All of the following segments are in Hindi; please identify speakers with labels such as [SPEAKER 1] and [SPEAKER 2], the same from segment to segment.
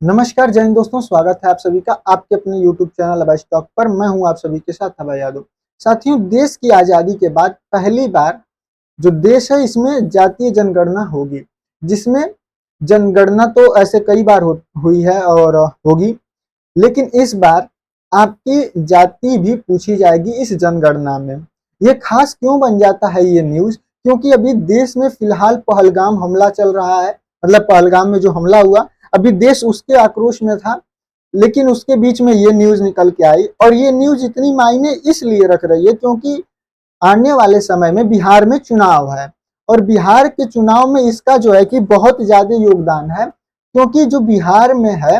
[SPEAKER 1] नमस्कार जय हिंद दोस्तों, स्वागत है आप सभी का आपके अपने YouTube चैनल अवैश टॉक पर। मैं हूं आप सभी के साथ अभय यादव। साथियों, देश की आज़ादी के बाद पहली बार जो देश है इसमें जातीय जनगणना होगी, जिसमें जनगणना तो ऐसे कई बार हुई है और होगी, लेकिन इस बार आपकी जाति भी पूछी जाएगी इस जनगणना में। ये खास क्यों बन जाता है ये न्यूज़? क्योंकि अभी देश में फिलहाल पहलगाम हमला चल रहा है। मतलब पहलगाम में जो हमला हुआ, अभी देश उसके आक्रोश में था, लेकिन उसके बीच में ये न्यूज़ निकल के आई। और ये न्यूज़ इतनी मायने इसलिए रख रही है क्योंकि आने वाले समय में बिहार में चुनाव है, और बिहार के चुनाव में इसका जो है कि बहुत ज्यादा योगदान है। क्योंकि जो बिहार में है,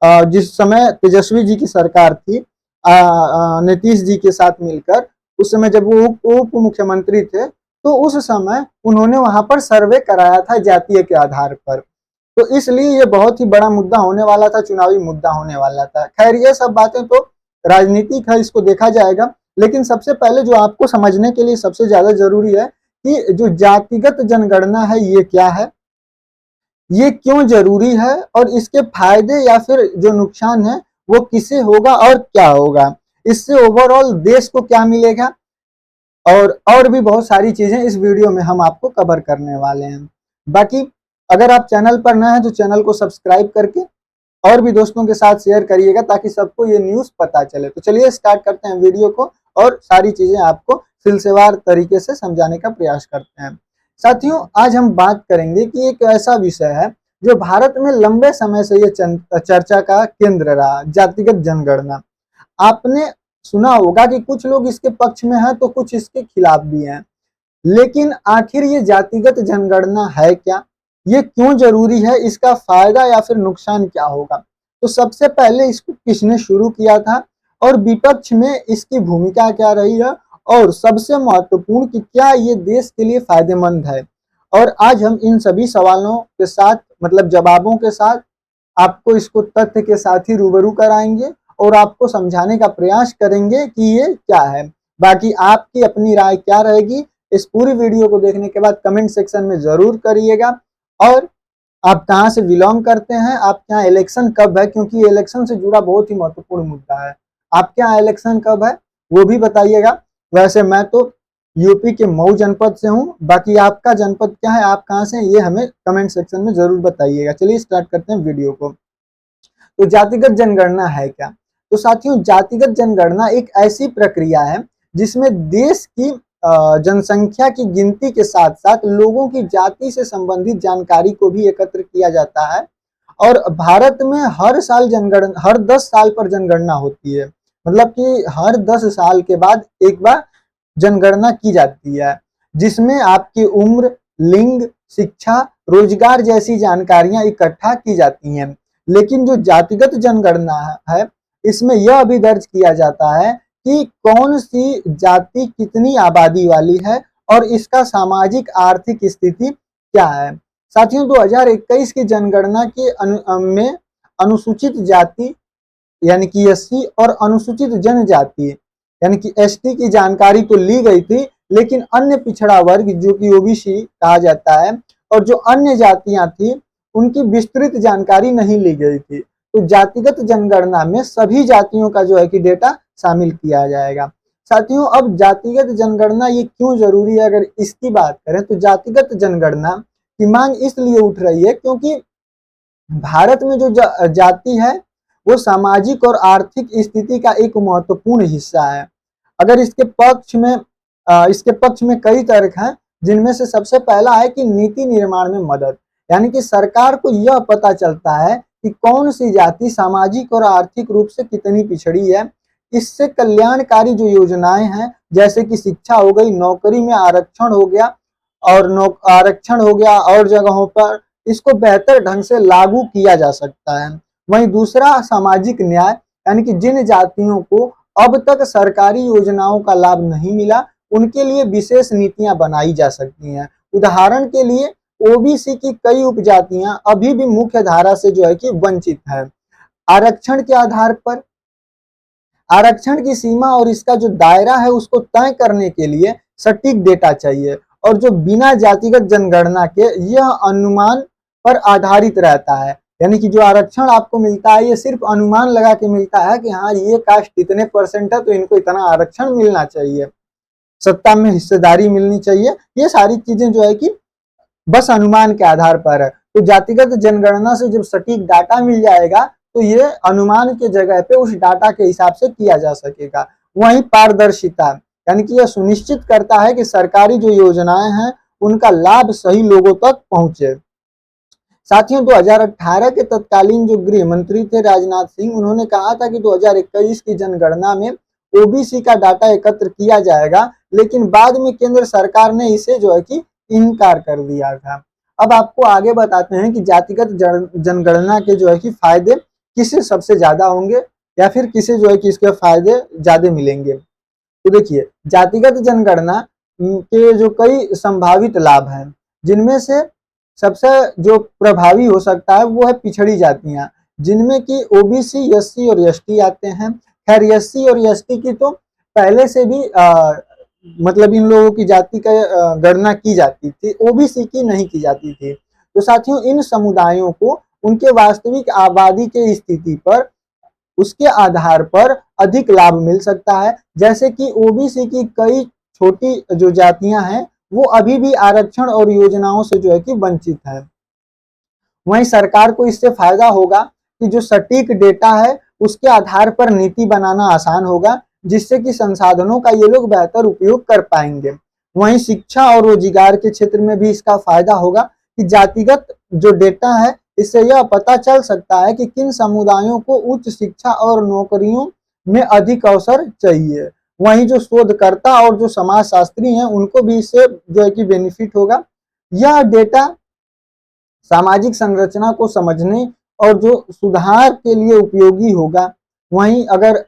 [SPEAKER 1] जिस समय तेजस्वी जी की सरकार थी, नीतीश जी के साथ मिलकर, उस समय जब वो उप मुख्यमंत्री थे, तो उस समय उन्होंने वहां पर सर्वे कराया था जातीय के आधार पर। तो इसलिए ये बहुत ही बड़ा मुद्दा होने वाला था, चुनावी मुद्दा होने वाला था। खैर, ये सब बातें तो राजनीतिक है, इसको देखा जाएगा। लेकिन सबसे पहले जो आपको समझने के लिए सबसे ज्यादा जरूरी है कि जो जातिगत जनगणना है ये क्या है, ये क्यों जरूरी है, और इसके फायदे या फिर जो नुकसान है वो किसे होगा और क्या होगा, इससे ओवरऑल देश को क्या मिलेगा, और भी बहुत सारी चीजें इस वीडियो में हम आपको कवर करने वाले हैं। बाकी अगर आप चैनल पर नए हैं तो चैनल को सब्सक्राइब करके और भी दोस्तों के साथ शेयर करिएगा ताकि सबको ये न्यूज़ पता चले। तो चलिए स्टार्ट करते हैं वीडियो को और सारी चीजें आपको सिलसिलेवार तरीके से समझाने का प्रयास करते हैं। साथियों, आज हम बात करेंगे कि एक ऐसा विषय है जो भारत में लंबे समय से ये चर्चा का केंद्र रहा, जातिगत जनगणना। आपने सुना होगा कि कुछ लोग इसके पक्ष में हैं तो कुछ इसके खिलाफ भी हैं। लेकिन आखिर ये जातिगत जनगणना है क्या, ये क्यों जरूरी है, इसका फायदा या फिर नुकसान क्या होगा? तो सबसे पहले इसको किसने शुरू किया था, और विपक्ष में इसकी भूमिका क्या रही है, और सबसे महत्वपूर्ण कि क्या ये देश के लिए फायदेमंद है। और आज हम इन सभी सवालों के साथ, मतलब जवाबों के साथ, आपको इसको तथ्य के साथ ही रूबरू कराएंगे और आपको समझाने का प्रयास करेंगे कि ये क्या है। बाकी आपकी अपनी राय क्या रहेगी, इस पूरी वीडियो को देखने के बाद कमेंट सेक्शन में जरूर करिएगा। और आप कहाँ से बिलोंग करते हैं, आपके यहाँ इलेक्शन कब है, क्योंकि ये इलेक्शन से जुड़ा बहुत ही महत्वपूर्ण मुद्दा है। आपके यहाँ इलेक्शन कब है वो भी बताइएगा। वैसे मैं तो यूपी के मऊ जनपद से हूँ, बाकी आपका जनपद क्या है, आप कहाँ से हैं, ये हमें कमेंट सेक्शन में जरूर बताइएगा। चलिए स्टार्ट करते हैं वीडियो को। तो जातिगत जनगणना है क्या? तो साथियों, जातिगत जनगणना एक ऐसी प्रक्रिया है जिसमें देश की जनसंख्या की गिनती के साथ साथ लोगों की जाति से संबंधित जानकारी को भी एकत्र किया जाता है। और भारत में हर साल जनगणना, हर 10 साल पर जनगणना होती है। मतलब कि हर 10 साल के बाद एक बार जनगणना की जाती है, जिसमें आपकी उम्र, लिंग, शिक्षा, रोजगार जैसी जानकारियां इकट्ठा की जाती हैं। लेकिन जो जातिगत जनगणना है, इसमें यह भी दर्ज किया जाता है कि कौन सी जाति कितनी आबादी वाली है और इसका सामाजिक आर्थिक स्थिति क्या है। साथियों, 2021 की जनगणना के में अनुसूचित जाति यानी कि एससी और अनुसूचित जनजाति यानी कि एसटी की जानकारी तो ली गई थी, लेकिन अन्य पिछड़ा वर्ग जो कि ओबीसी कहा जाता है और जो अन्य जातियां थी उनकी विस्तृत जानकारी नहीं ली गई थी। तो जातिगत जनगणना में सभी जातियों का जो है कि डेटा शामिल किया जाएगा। साथियों, अब जातिगत जनगणना ये क्यों जरूरी है, अगर इसकी बात करें तो जातिगत जनगणना की मांग इसलिए उठ रही है क्योंकि भारत में जो जाति है वो सामाजिक और आर्थिक स्थिति का एक महत्वपूर्ण हिस्सा है। अगर इसके पक्ष में कई तर्क हैं, जिनमें से सबसे पहला है कि नीति निर्माण में मदद, यानी कि सरकार को यह पता चलता है कि कौन सी जाति सामाजिक और आर्थिक रूप से कितनी पिछड़ी है। इससे कल्याणकारी जो योजनाएं हैं, जैसे कि शिक्षा हो गई, नौकरी में आरक्षण हो गया, और जगहों पर इसको बेहतर ढंग से लागू किया जा सकता है। वहीं दूसरा, सामाजिक न्याय, यानी कि जिन जातियों को अब तक सरकारी योजनाओं का लाभ नहीं मिला, उनके लिए विशेष नीतियां बनाई जा सकती हैं। उदाहरण के लिए ओबीसी की कई उपजातियां अभी भी मुख्य धारा से जो है कि वंचित है। आरक्षण के आधार पर आरक्षण की सीमा और इसका जो दायरा है उसको तय करने के लिए सटीक डेटा चाहिए, और जो बिना जातिगत जनगणना के यह अनुमान पर आधारित रहता है। यानी कि जो आरक्षण आपको मिलता है ये सिर्फ अनुमान लगा के मिलता है कि हाँ ये कास्ट इतने परसेंट है तो इनको इतना आरक्षण मिलना चाहिए, सत्ता में हिस्सेदारी मिलनी चाहिए। ये सारी चीजें जो है कि बस अनुमान के आधार पर है। तो जातिगत जनगणना से जब सटीक डाटा मिल जाएगा तो ये अनुमान के जगह पे उस डाटा के हिसाब से किया जा सकेगा। वहीं पारदर्शिता, यानी कि यह सुनिश्चित करता है कि सरकारी जो योजनाएं हैं उनका लाभ सही लोगों तक पहुंचे। साथियों 2018 के तत्कालीन जो गृह मंत्री थे राजनाथ सिंह, उन्होंने कहा था कि 2021 की जनगणना में ओबीसी का डाटा एकत्र किया जाएगा, लेकिन बाद में केंद्र सरकार ने इसे जो है कि इनकार कर दिया था। अब आपको आगे बताते हैं कि जातिगत जनगणना के जो है कि फायदे किसे सबसे ज्यादा होंगे या फिर किसे जो है कि इसके फायदे ज्यादा मिलेंगे। तो देखिए, जातिगत जनगणना के जो कई संभावित लाभ हैं, जिनमें से सबसे जो प्रभावी हो सकता है वो है पिछड़ी जातियां, जिनमें कि ओबीसी, एससी और एसटी आते हैं। खैर एससी और एसटी की तो पहले से भी मतलब इन लोगों की जाति का गणना की जाती थी, ओबीसी की नहीं की जाती थी। तो साथियों इन समुदायों को उनके वास्तविक आबादी के स्थिति पर, उसके आधार पर अधिक लाभ मिल सकता है। जैसे कि ओबीसी की कई छोटी जो जातियां हैं वो अभी भी आरक्षण और योजनाओं से जो है कि वंचित है। वहीं सरकार को इससे फायदा होगा कि जो सटीक डेटा है उसके आधार पर नीति बनाना आसान होगा, जिससे कि संसाधनों का ये लोग बेहतर उपयोग कर पाएंगे। वहीं शिक्षा और रोजगार के क्षेत्र में भी इसका फायदा होगा कि जातिगत जो डेटा है इससे यह पता चल सकता है कि किन समुदायों को उच्च शिक्षा और नौकरियों में अधिक अवसर चाहिए। वहीं जो शोधकर्ता और जो समाजशास्त्री हैं उनको भी इससे जो है कि बेनिफिट होगा। यह डेटा सामाजिक संरचना को समझने और जो सुधार के लिए उपयोगी होगा। वहीं अगर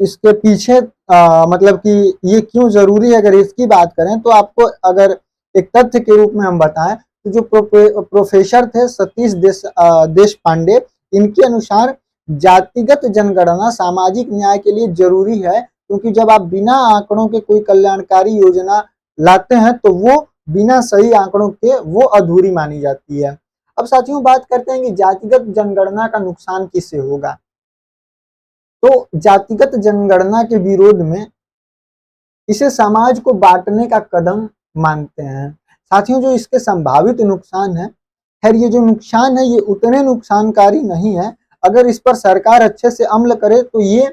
[SPEAKER 1] इसके पीछे मतलब कि ये क्यों जरूरी है, अगर इसकी बात करें तो आपको अगर एक तथ्य के रूप में हम बताएं तो जो प्रोफेसर थे सतीश देश पांडे, इनके अनुसार जातिगत जनगणना सामाजिक न्याय के लिए जरूरी है, क्योंकि जब आप बिना आंकड़ों के कोई कल्याणकारी योजना लाते हैं तो वो बिना सही आंकड़ों के वो अधूरी मानी जाती है। अब साथियों बात करते हैं कि जातिगत जनगणना का नुकसान किससे होगा। तो जातिगत जनगणना के विरोध में इसे समाज को बांटने का कदम मानते हैं। साथियों जो इसके संभावित नुकसान है, खैर ये जो नुकसान है ये उतने नुकसानकारी नहीं है। अगर इस पर सरकार अच्छे से अमल करे तो ये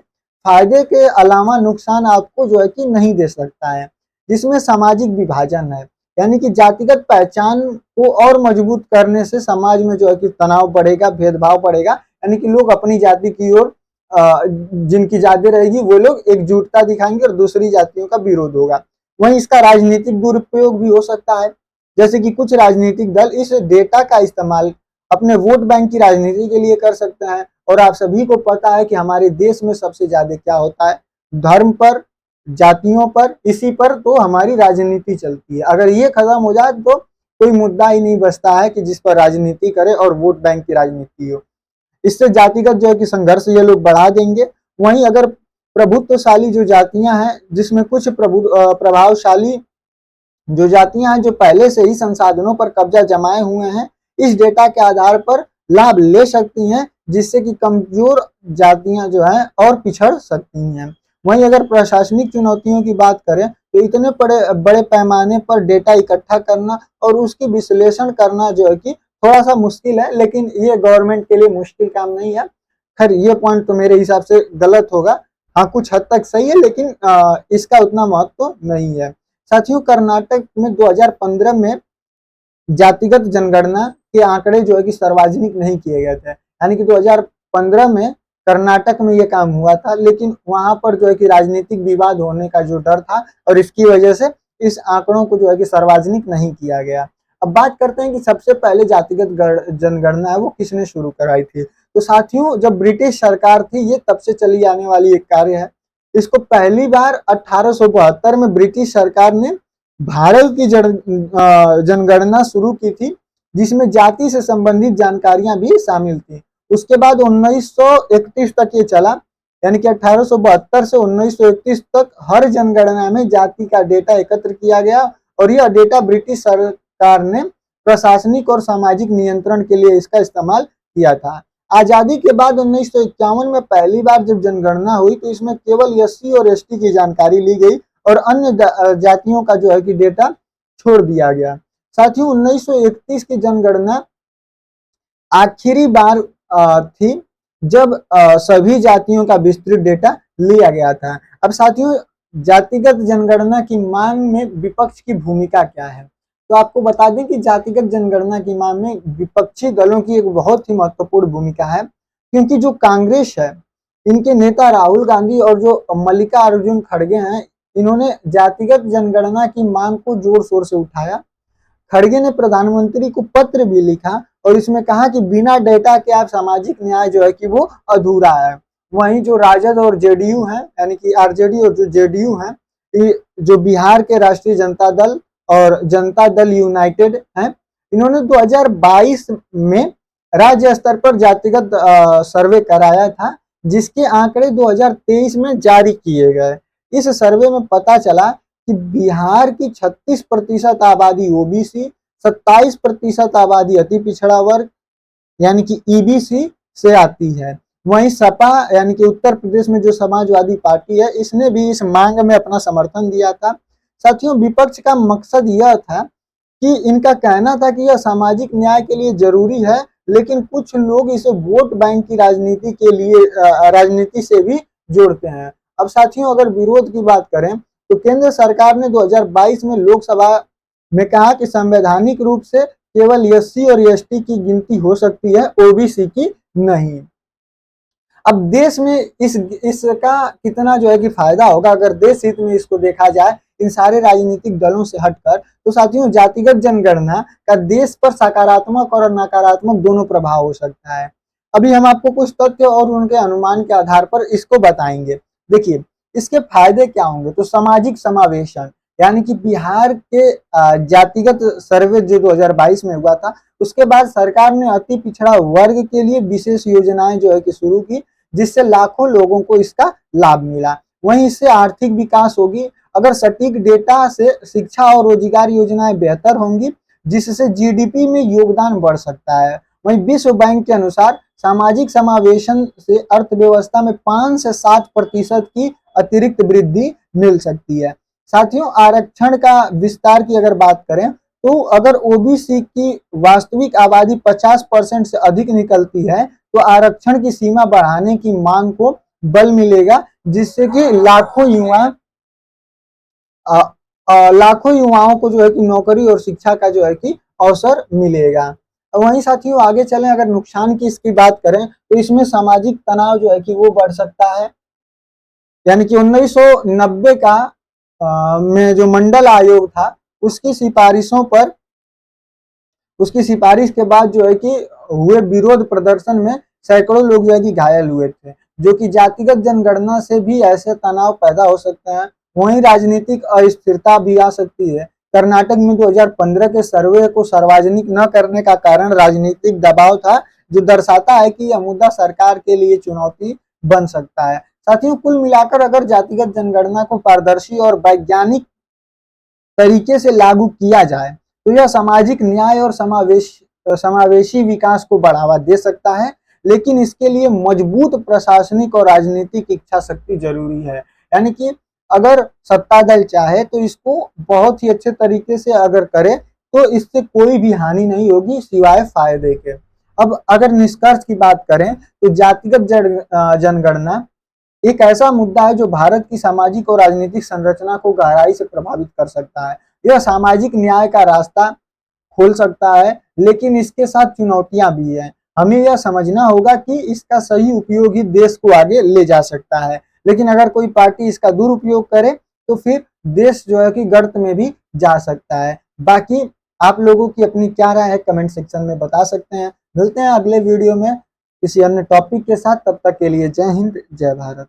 [SPEAKER 1] फायदे के अलावा नुकसान आपको जो है कि नहीं दे सकता है, जिसमें सामाजिक विभाजन है। यानी कि जातिगत पहचान को और मजबूत करने से समाज में जो है कि तनाव बढ़ेगा, भेदभाव बढ़ेगा। यानी कि लोग अपनी जाति की ओर जिनकी जाति रहेगी वो लोग एकजुटता दिखाएंगे और दूसरी जातियों का विरोध होगा। वहीं इसका राजनीतिक दुरुपयोग भी हो सकता है, जैसे कि कुछ राजनीतिक दल इस डेटा का इस्तेमाल अपने वोट बैंक की राजनीति के लिए कर सकते हैं। और आप सभी को पता है कि हमारे देश में सबसे ज्यादा क्या होता है, धर्म पर, जातियों पर, इसी पर तो हमारी राजनीति चलती है। अगर ये खत्म हो जाए तो कोई मुद्दा ही नहीं बचता है कि जिस पर राजनीति करे और वोट बैंक की राजनीति हो। इससे जातिगत जो है कि संघर्ष ये लोग बढ़ा देंगे। वहीं अगर प्रभुत्वशाली जो जातियां हैं, जिसमें कुछ प्रभावशाली जो जातियां हैं जो पहले से ही संसाधनों पर कब्जा जमाए हुए हैं, इस डेटा के आधार पर लाभ ले सकती हैं, जिससे कि कमजोर जातियां जो हैं और पिछड़ सकती हैं। वहीं अगर प्रशासनिक चुनौतियों की बात करें तो इतने बड़े पैमाने पर डेटा इकट्ठा करना और उसकी विश्लेषण करना जो है कि थोड़ा सा मुश्किल है, लेकिन ये गवर्नमेंट के लिए मुश्किल काम नहीं है। खैर ये पॉइंट तो मेरे हिसाब से गलत होगा, हाँ कुछ हद तक सही है, लेकिन इसका उतना महत्व नहीं है। साथियों कर्नाटक में 2015 में जातिगत जनगणना के आंकड़े जो है कि सार्वजनिक नहीं किए गए थे। यानी कि 2015 में कर्नाटक में ये काम हुआ था, लेकिन वहां पर जो है कि राजनीतिक विवाद होने का जो डर था और इसकी वजह से इस आंकड़ों को जो है कि सार्वजनिक नहीं किया गया। अब बात करते हैं कि सबसे पहले जातिगत जनगणना है वो किसने शुरू कराई थी। तो साथियों जब ब्रिटिश सरकार थी, ये तब से चली आने वाली एक कार्य है। इसको पहली बार 1872 में ब्रिटिश सरकार ने भारत की जनगणना शुरू की थी, जिसमें जाति से संबंधित जानकारियां भी शामिल थी। उसके बाद 1931 तक ये चला, यानी कि 1872 से 1931 तक हर जनगणना में जाति का डेटा एकत्र किया गया और यह डेटा ब्रिटिश सरकार ने प्रशासनिक और सामाजिक नियंत्रण के लिए इसका इस्तेमाल किया था। आजादी के बाद 1951 में पहली बार जब जनगणना हुई तो इसमें केवल एससी और एसटी की जानकारी ली गई और अन्य जातियों का जो है कि डेटा छोड़ दिया गया। साथियों 1931 की जनगणना आखिरी बार थी जब सभी जातियों का विस्तृत डेटा लिया गया था। अब साथियों जातिगत जनगणना की मांग में विपक्ष की भूमिका क्या है? तो आपको बता दें कि जातिगत जनगणना की मांग में विपक्षी दलों की एक बहुत ही महत्वपूर्ण भूमिका है, क्योंकि जो कांग्रेस है, इनके नेता राहुल गांधी और जो मल्लिकार्जुन खड़गे हैं, इन्होंने जातिगत जनगणना की मांग को जोर शोर से उठाया। खड़गे ने प्रधानमंत्री को पत्र भी लिखा और इसमें कहा कि बिना डेटा के आप सामाजिक न्याय जो है कि वो अधूरा है। वहीं जो राजद और जेडीयू हैं, यानी कि आरजेडी और जो जेडीयू हैं, जो बिहार के राष्ट्रीय जनता दल और जनता दल यूनाइटेड हैं, इन्होंने 2022 में राज्य स्तर पर जातिगत सर्वे कराया था, जिसके आंकड़े 2023 में जारी किए गए। इस सर्वे में पता चला कि बिहार की 36% आबादी ओबीसी, 27% आबादी अति पिछड़ा वर्ग यानी कि ईबीसी से आती है। वहीं सपा यानी कि उत्तर प्रदेश में जो समाजवादी पार्टी है, इसने भी इस मांग में अपना समर्थन दिया था। साथियों विपक्ष का मकसद यह था कि इनका कहना था कि यह सामाजिक न्याय के लिए जरूरी है, लेकिन कुछ लोग इसे वोट बैंक की राजनीति के लिए राजनीति से भी जोड़ते हैं। अब साथियों अगर विरोध की बात करें तो केंद्र सरकार ने 2022 में लोकसभा में कहा कि संवैधानिक रूप से केवल एससी और एसटी की गिनती हो सकती है, ओबीसी की नहीं। अब देश में इसका कितना जो है कि फायदा होगा अगर देश हित में इसको देखा जाए इन सारे राजनीतिक दलों से हटकर, तो साथियों जातिगत जनगणना का देश पर सकारात्मक और नकारात्मक दोनों प्रभाव हो सकता है। अभी हम आपको कुछ तथ्य और उनके अनुमान के आधार पर इसको बताएंगे। देखिए इसके फायदे क्या होंगे, तो सामाजिक समावेशन, यानी कि बिहार के जातिगत सर्वे जो 2022 में हुआ था, उसके बाद सरकार ने अति पिछड़ा वर्ग के लिए विशेष योजनाएं जो है कि शुरू की, जिससे लाखों लोगों को इसका लाभ मिला। वहीं इससे आर्थिक विकास होगी। अगर सटीक डेटा से शिक्षा और रोजगार योजनाएं बेहतर होंगी, जिससे जीडीपी में योगदान बढ़ सकता है। वहीं विश्व बैंक के अनुसार सामाजिक समावेशन से अर्थव्यवस्था में 5 से 7% की अतिरिक्त वृद्धि मिल सकती है। साथियों आरक्षण का विस्तार की अगर बात करें तो अगर ओबीसी की वास्तविक आबादी 50% से अधिक निकलती है तो आरक्षण की सीमा बढ़ाने की मांग को बल मिलेगा, जिससे कि लाखों युवाओं को जो है कि नौकरी और शिक्षा का जो है कि अवसर मिलेगा। वहीं साथियों आगे चलें, अगर नुकसान की इसकी बात करें तो इसमें सामाजिक तनाव जो है कि वो बढ़ सकता है। यानी कि 1990 का में जो मंडल आयोग था, उसकी सिफारिश के बाद जो है कि हुए विरोध प्रदर्शन में सैकड़ों लोग जो है कि घायल हुए थे, जो कि जातिगत जनगणना से भी ऐसे तनाव पैदा हो सकते हैं। वहीं राजनीतिक अस्थिरता भी आ सकती है। कर्नाटक में 2015 के सर्वे को सार्वजनिक न करने का कारण राजनीतिक दबाव था, जो दर्शाता है कि यह मुद्दा सरकार के लिए चुनौती बन सकता है। साथियों कुल मिलाकर अगर जातिगत जनगणना को पारदर्शी और वैज्ञानिक तरीके से लागू किया जाए तो यह सामाजिक न्याय और समावेशी विकास को बढ़ावा दे सकता है, लेकिन इसके लिए मजबूत प्रशासनिक और राजनीतिक इच्छा शक्ति जरूरी है। यानी कि अगर सत्ता दल चाहे तो इसको बहुत ही अच्छे तरीके से अगर करे तो इससे कोई भी हानि नहीं होगी सिवाय फायदे के। अब अगर निष्कर्ष की बात करें तो जातिगत जनगणना एक ऐसा मुद्दा है जो भारत की सामाजिक और राजनीतिक संरचना को गहराई से प्रभावित कर सकता है। यह सामाजिक न्याय का रास्ता खोल सकता है, लेकिन इसके साथ चुनौतियां भी हैं। हमें यह समझना होगा कि इसका सही उपयोग ही देश को आगे ले जा सकता है, लेकिन अगर कोई पार्टी इसका दुरुपयोग करे तो फिर देश जो है कि गर्त में भी जा सकता है। बाकी आप लोगों की अपनी क्या राय है कमेंट सेक्शन में बता सकते हैं। मिलते हैं अगले वीडियो में किसी अन्य टॉपिक के साथ, तब तक के लिए जय हिंद जय भारत।